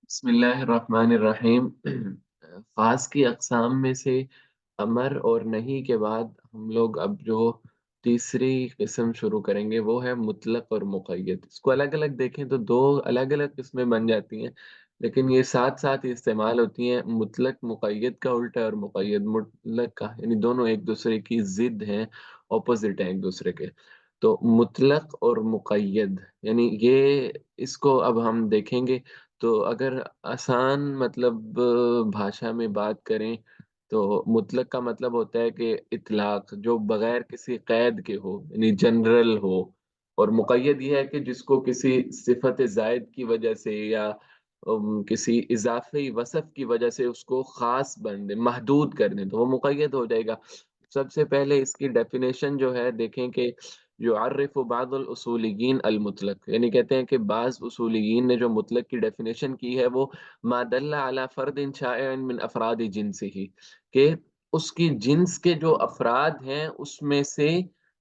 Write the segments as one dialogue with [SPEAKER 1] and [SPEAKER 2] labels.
[SPEAKER 1] बिस्मिल्लाहिर्रहमानिर्रहीम। ख़ास की अक़साम में से अमर और नहीं के बाद हम लोग अब जो तीसरी किस्म शुरू करेंगे वो है मुतलक और मुक़य्यद। इसको अलग अलग देखें तो दो अलग अलग किस्में बन जाती हैं, लेकिन ये साथ साथ ही इस्तेमाल होती हैं। मुतलक मुक़य्यद का उल्टा है और मुक़य्यद मुतलक का, यानी दोनों एक दूसरे की ज़िद हैं, ऑपोजिट हैं एक दूसरे के। तो मुतलक और मुक़य्यद यानी ये, इसको अब हम देखेंगे। तो अगर आसान मतलब भाषा में बात करें तो मुतलक का मतलब होता है कि इतलाक जो बगैर किसी कैद के हो, यानी जनरल हो। और मुक़य्यद ये है कि जिसको किसी सिफत ज़ायद की वजह से या किसी इजाफी वसफ की वजह से उसको खास बन दे, महदूद कर दें, तो वो मुक़य्यद हो जाएगा। सबसे पहले इसकी डेफिनेशन जो है देखें कि युअर्रिफ़ु बाज़ुल उसूलिय्यीन अल मुतलक, यानी कहते हैं कि बाज़ उसूलिय्यीन ने जो मुतलक की डेफिनेशन की है वो मा दल्ला अला फ़र्दिन शाइअन मिन अफ़रादि जिन्सिही, कि उसकी जिन्स के जो अफ़राद हैं उसमें से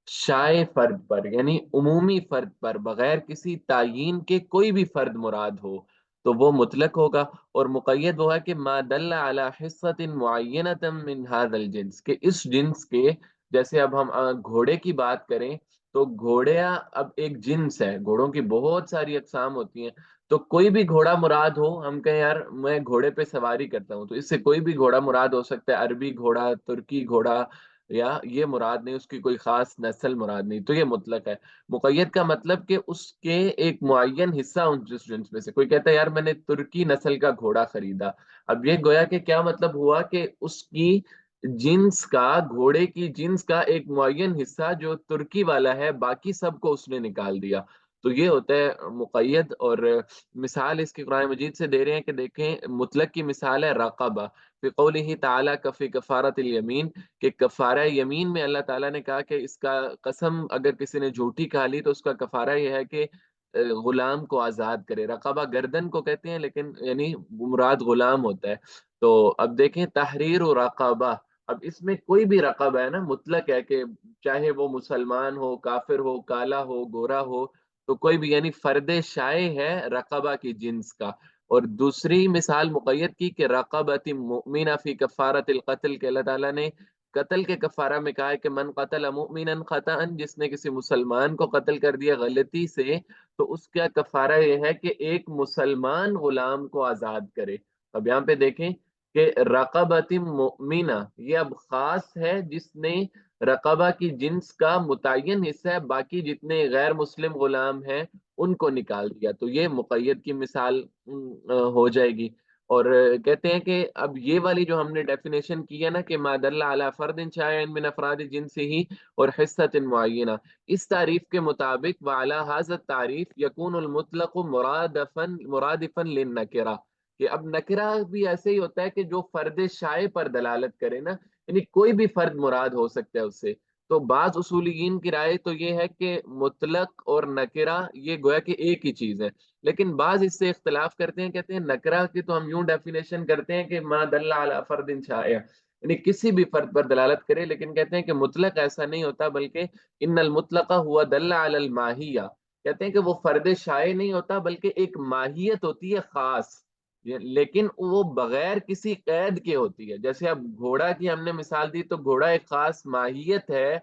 [SPEAKER 1] शाए फ़र्द पर, यानी उमूमी फ़र्द पर बगैर किसी तायीन के कोई भी फ़र्द मुराद हो, तो वो मुतलक होगा। और मुक़य्यद वो है कि मा दल्ला अला हिस्सतिन मुअय्यनतन मिन हाज़ल जिन्स, कि इस जिन्स के, जैसे अब हम घोड़े की बात करें तो घोड़िया अब एक जिन्स है, घोड़ों की बहुत सारी अक़साम होती हैं। तो कोई भी घोड़ा मुराद हो, हम कहें यार मैं घोड़े पे सवारी करता हूँ, तो इससे कोई भी घोड़ा मुराद हो सकता है, अरबी घोड़ा, तुर्की घोड़ा, या ये मुराद नहीं, उसकी कोई खास नस्ल मुराद नहीं, तो ये मुतलक है। मुक़य्यद का मतलब कि उसके एक मुअय्यन हिस्सा उन जिस जिन्स में से, कोई कहता है यार मैंने तुर्की नस्ल का घोड़ा खरीदा, अब ये गोया कि क्या मतलब हुआ कि उसकी जिन्स का, घोड़े की जिन्स का एक मुअय्यन हिस्सा जो तुर्की वाला है, बाकी सबको उसने निकाल दिया। तो ये होता है मुक़य्यद। और मिसाल इसकी कुरान मजीद से दे रहे हैं कि देखें, मुतलक की मिसाल है रक़बा, फ़ी क़ौलिही तआला फ़ी कफ़ारतिल यमीन, कि कफ़ारा यमीन में अल्लाह ताला ने कहा कि इसका कसम अगर किसी ने झूठी खा ली तो उसका कफ़ारा ये है कि गुलाम को आज़ाद करे। रक़बा गर्दन को कहते हैं, लेकिन यानी मुराद गुलाम होता है। तो अब देखें तहरीरु रक़बा, अब इसमें कोई भी रक़बा है ना, मुतलक है कि चाहे वो मुसलमान हो, काफ़िर हो, काला हो, गोरा हो, तो कोई भी, यानी फ़र्द शाए है रक़बा की जिन्स का। और दूसरी मिसाल मुक़य्यद की कि रक़बतिन मुअमिना फ़ी कफ़ारतिल क़त्ल, के अल्लाह ताला ने कत्ल के कफ़ारा में कहा है कि मन क़तल मुअमिनन ख़तअन, जिसने किसी मुसलमान को कत्ल कर दिया गलती से, तो उसका कफ़ारा ये है कि एक मुसलमान गुलाम को आज़ाद करे। अब यहाँ पे देखें कि रक़बतिन मुअमिना, ये अब ख़ास है जिसने रक़बा की जिन्स का मुतय्यन हिस्सा है, बाकी जितने गैर मुस्लिम गुलाम हैं उनको निकाल दिया, तो ये मुक़य्यद की मिसाल हो जाएगी। और कहते हैं कि अब ये वाली जो हमने डेफिनेशन की है ना कि मा दल्ला अला फ़र्दिन शाइअन मिन अफ़रादि जिन्सिही और हिस्सतिन मुअय्यना, इस तारीफ के मुताबिक व अला हाज़ा तारीफ यकूनुल मुतलक़ु मुरादिफ़न लिन नकिरा, कि अब नकिरा भी ऐसे ही होता है कि जो फ़र्द शाए पर दलालत करे ना, यानी कोई भी फ़र्द मुराद हो सकता है उससे। तो बाज़ उसूलियीन की राय तो ये है कि मुतलक और नकिरा ये गोया कि एक ही चीज़ है। लेकिन बाज़ इससे इख्तिलाफ करते हैं, कहते हैं नकरा की तो हम यूँ डेफिनेशन करते हैं कि मा दल्ला अला फ़र्दिन शाइअ, यानी किसी भी फ़र्द पर दलालत करे, लेकिन कहते हैं कि मुतलक ऐसा नहीं होता, बल्कि इन्नल मुतलक़ा हुवा दल्ला अलल माहिया, कहते हैं कि वो फ़र्द शाइ नहीं होता बल्कि एक माहियत होती है ख़ास, लेकिन वो बगैर किसी कैद के होती है। जैसे अब घोड़ा की हमने मिसाल दी, तो घोड़ा एक ख़ास माहियत है,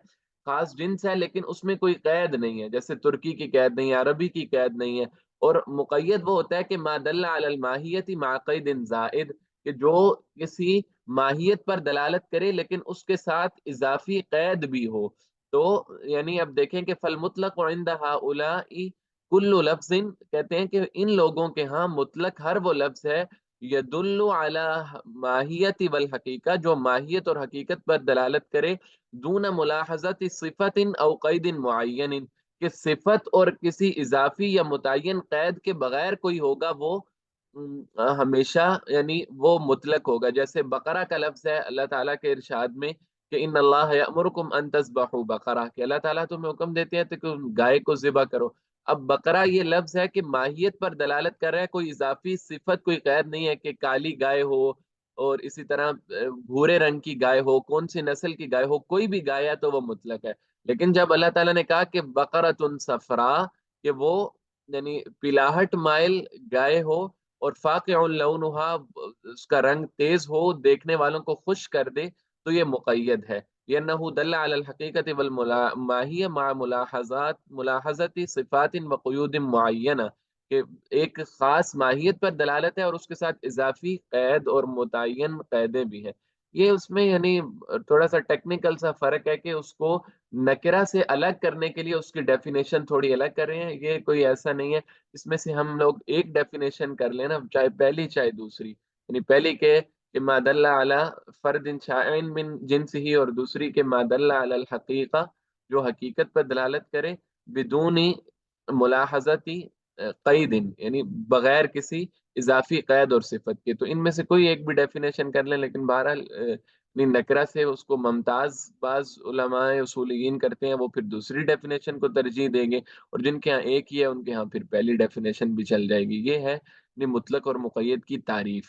[SPEAKER 1] ख़ास जिन्स है, लेकिन उसमें कोई कैद नहीं है, जैसे तुर्की की कैद नहीं है, अरबी की कैद नहीं है। और मुक़य्यद वो होता है कि मा दल्ला अलल माहियति मा क़ैदिन ज़ाइद, कि जो किसी माहियत पर दलालत करे लेकिन उसके साथ इज़ाफ़ी कैद भी हो। तो यानी अब देखें कि फल मुतलक़ इंद हाउलाइ कुल्लु लफ्ज़िन, कहते हैं कि इन लोगों के यहाँ मुतलक हर वो लफ्ज़ है यदुल्लु अला माहियति वल हकीका, जो माहियत और हकीकत पर दलालत करे, दून मुलाहज़ति सिफ़तिन औ क़ैदिन मुअय्यनिन, कि सिफत और किसी इजाफी या मुतय्यन कैद के बगैर कोई होगा वो हमेशा, यानी वो मुतलक होगा। जैसे बकरा का लफ्ज़ है अल्लाह ताला के इरशाद में कि इन्नल्लाह यअमुरुकुम अन तज़बहू बकरा, कि अल्लाह ताला तुम्हें हुक्म देते हैं तो कि गाय को ज़िबा करो। अब बकरा ये लफ्ज़ है कि माहियत पर दलालत कर रहा है, कोई इजाफी सिफत, कोई कैद नहीं है कि काली गाय हो और इसी तरह भूरे रंग की गाय हो, कौन सी नस्ल की गाय हो, कोई भी गाय है तो वो मुतलक है। लेकिन जब अल्लाह ताला ने कहा कि बकरतुन सफरा, कि वो यानी पिलाहट माइल गाय हो اور فاقع لونھا اس کا رنگ تیز ہو، دیکھنے والوں کو خوش کر دے، تو یہ مقید ہے۔ لأنه دل على الحقيقة والماهية مع ملاحظت صفات وقیود معینہ، کہ ایک خاص ماہیت پر دلالت ہے اور اس کے ساتھ اضافی قید اور متعین قیدیں بھی ہیں۔ یہ اس میں یعنی تھوڑا سا ٹیکنیکل سا فرق ہے کہ اس کو نکرہ سے الگ کرنے کے لیے اس کی ڈیفینیشن تھوڑی الگ کر رہے ہیں۔ یہ کوئی ایسا نہیں ہے اس میں سے ہم لوگ ایک ڈیفینیشن کر لینا، چاہے پہلی چاہے دوسری، یعنی پہلی کہ ما دل علی فرد شائع من جنس ہی، اور دوسری کہ ما دل علی الحقیقہ، جو حقیقت پر دلالت کرے، بدون ملاحظتی قید، یعنی بغیر کسی اضافی قید اور صفت کے۔ تو ان میں سے کوئی ایک بھی ڈیفینیشن کر لیں، لیکن بہرحال نکرہ سے اس کو ممتاز بعض علماء اصولیین کرتے ہیں، وہ پھر دوسری ڈیفینیشن کو ترجیح دیں گے، اور جن کے ہاں ایک ہی ہے ان کے ہاں پھر پہلی ڈیفینیشن بھی چل جائے گی۔ یہ ہے مطلق اور مقید کی تعریف۔